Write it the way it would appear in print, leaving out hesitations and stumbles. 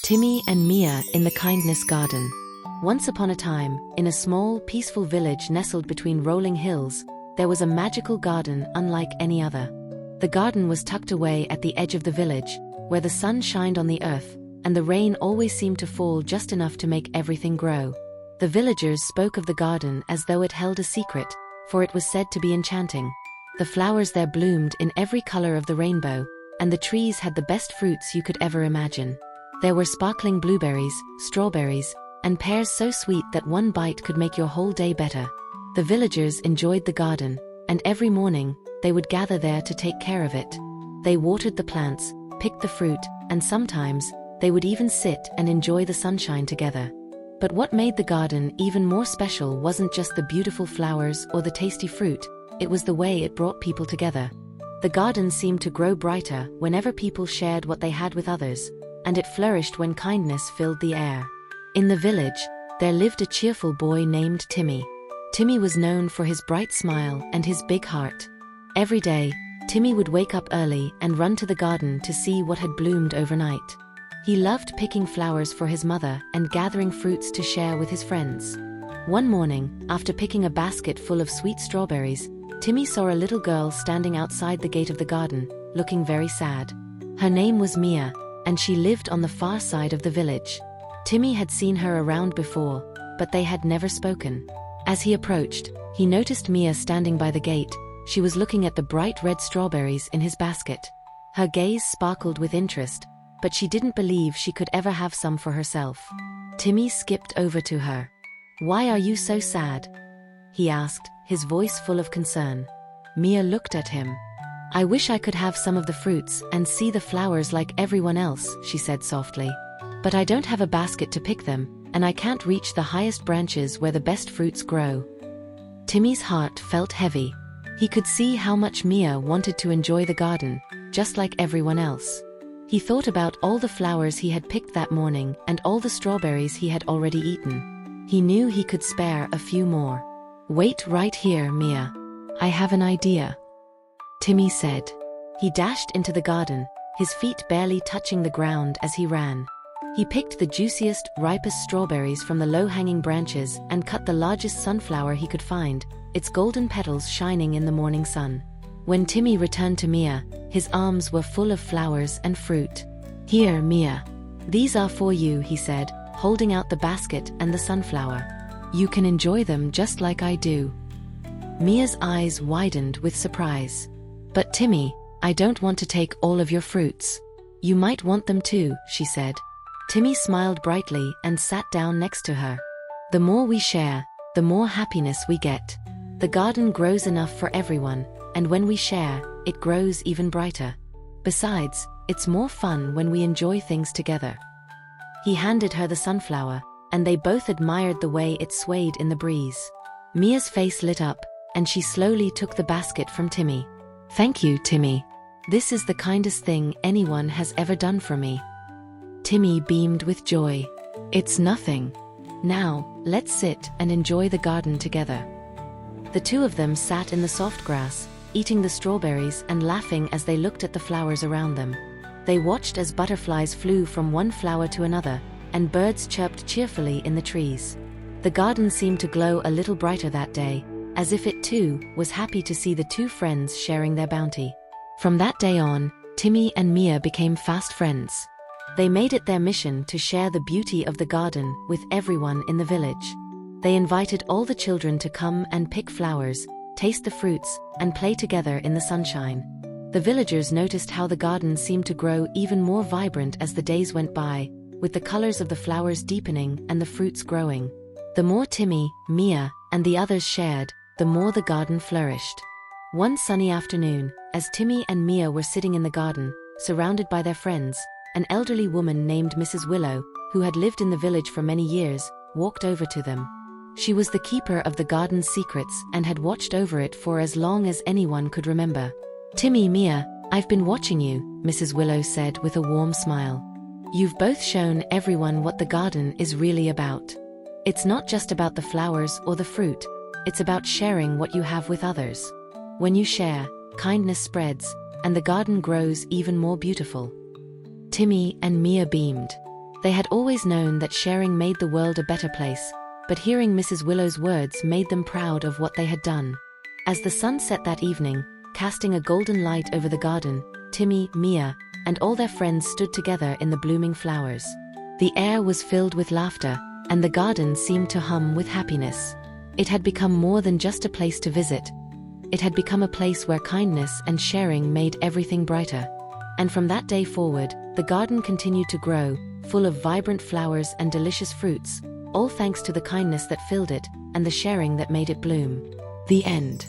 Timmy and Mia in the Kindness Garden. Once upon a time, in a small, peaceful village nestled between rolling hills, there was a magical garden unlike any other. The garden was tucked away at the edge of the village, where the sun shined on the earth, and the rain always seemed to fall just enough to make everything grow. The villagers spoke of the garden as though it held a secret, for it was said to be enchanting. The flowers there bloomed in every color of the rainbow, and the trees had the best fruits you could ever imagine. There were sparkling blueberries, strawberries, and pears so sweet that one bite could make your whole day better. The villagers enjoyed the garden, and every morning, they would gather there to take care of it. They watered the plants, picked the fruit, and sometimes, they would even sit and enjoy the sunshine together. But what made the garden even more special wasn't just the beautiful flowers or the tasty fruit, it was the way it brought people together. The garden seemed to grow brighter whenever people shared what they had with others, and it flourished when kindness filled the air. In the village, there lived a cheerful boy named Timmy. Timmy was known for his bright smile and his big heart. Every day, Timmy would wake up early and run to the garden to see what had bloomed overnight. He loved picking flowers for his mother and gathering fruits to share with his friends. One morning, after picking a basket full of sweet strawberries, Timmy saw a little girl standing outside the gate of the garden, looking very sad. Her name was Mia, and she lived on the far side of the village. Timmy had seen her around before, but they had never spoken. As he approached, he noticed Mia standing by the gate. She was looking at the bright red strawberries in his basket. Her gaze sparkled with interest, but she didn't believe she could ever have some for herself. Timmy skipped over to her. "Why are you so sad?" he asked, his voice full of concern. Mia looked at him. "I wish I could have some of the fruits and see the flowers like everyone else," she said softly. "But I don't have a basket to pick them, and I can't reach the highest branches where the best fruits grow." Timmy's heart felt heavy. He could see how much Mia wanted to enjoy the garden, just like everyone else. He thought about all the flowers he had picked that morning and all the strawberries he had already eaten. He knew he could spare a few more. "Wait right here, Mia. I have an idea," Timmy said. He dashed into the garden, his feet barely touching the ground as he ran. He picked the juiciest, ripest strawberries from the low-hanging branches and cut the largest sunflower he could find, its golden petals shining in the morning sun. When Timmy returned to Mia, his arms were full of flowers and fruit. "Here, Mia. These are for you," he said, holding out the basket and the sunflower. "You can enjoy them just like I do." Mia's eyes widened with surprise. "But Timmy, I don't want to take all of your fruits. You might want them too," she said. Timmy smiled brightly and sat down next to her. "The more we share, the more happiness we get. The garden grows enough for everyone, and when we share, it grows even brighter. Besides, it's more fun when we enjoy things together." He handed her the sunflower, and they both admired the way it swayed in the breeze. Mia's face lit up, and she slowly took the basket from Timmy. "Thank you, Timmy. This is the kindest thing anyone has ever done for me." Timmy beamed with joy. "It's nothing. Now, let's sit and enjoy the garden together." The two of them sat in the soft grass, eating the strawberries and laughing as they looked at the flowers around them. They watched as butterflies flew from one flower to another, and birds chirped cheerfully in the trees. The garden seemed to glow a little brighter that day, as if it too was happy to see the two friends sharing their bounty. From that day on, Timmy and Mia became fast friends. They made it their mission to share the beauty of the garden with everyone in the village. They invited all the children to come and pick flowers, taste the fruits, and play together in the sunshine. The villagers noticed how the garden seemed to grow even more vibrant as the days went by, with the colors of the flowers deepening and the fruits growing. The more Timmy, Mia, and the others shared, the more the garden flourished. One sunny afternoon, as Timmy and Mia were sitting in the garden, surrounded by their friends, an elderly woman named Mrs. Willow, who had lived in the village for many years, walked over to them. She was the keeper of the garden's secrets and had watched over it for as long as anyone could remember. "Timmy, Mia, I've been watching you," Mrs. Willow said with a warm smile. "You've both shown everyone what the garden is really about. It's not just about the flowers or the fruit, it's about sharing what you have with others. When you share, kindness spreads, and the garden grows even more beautiful." Timmy and Mia beamed. They had always known that sharing made the world a better place, but hearing Mrs. Willow's words made them proud of what they had done. As the sun set that evening, casting a golden light over the garden, Timmy, Mia, and all their friends stood together in the blooming flowers. The air was filled with laughter, and the garden seemed to hum with happiness. It had become more than just a place to visit. It had become a place where kindness and sharing made everything brighter. And from that day forward, the garden continued to grow, full of vibrant flowers and delicious fruits, all thanks to the kindness that filled it and the sharing that made it bloom. The end.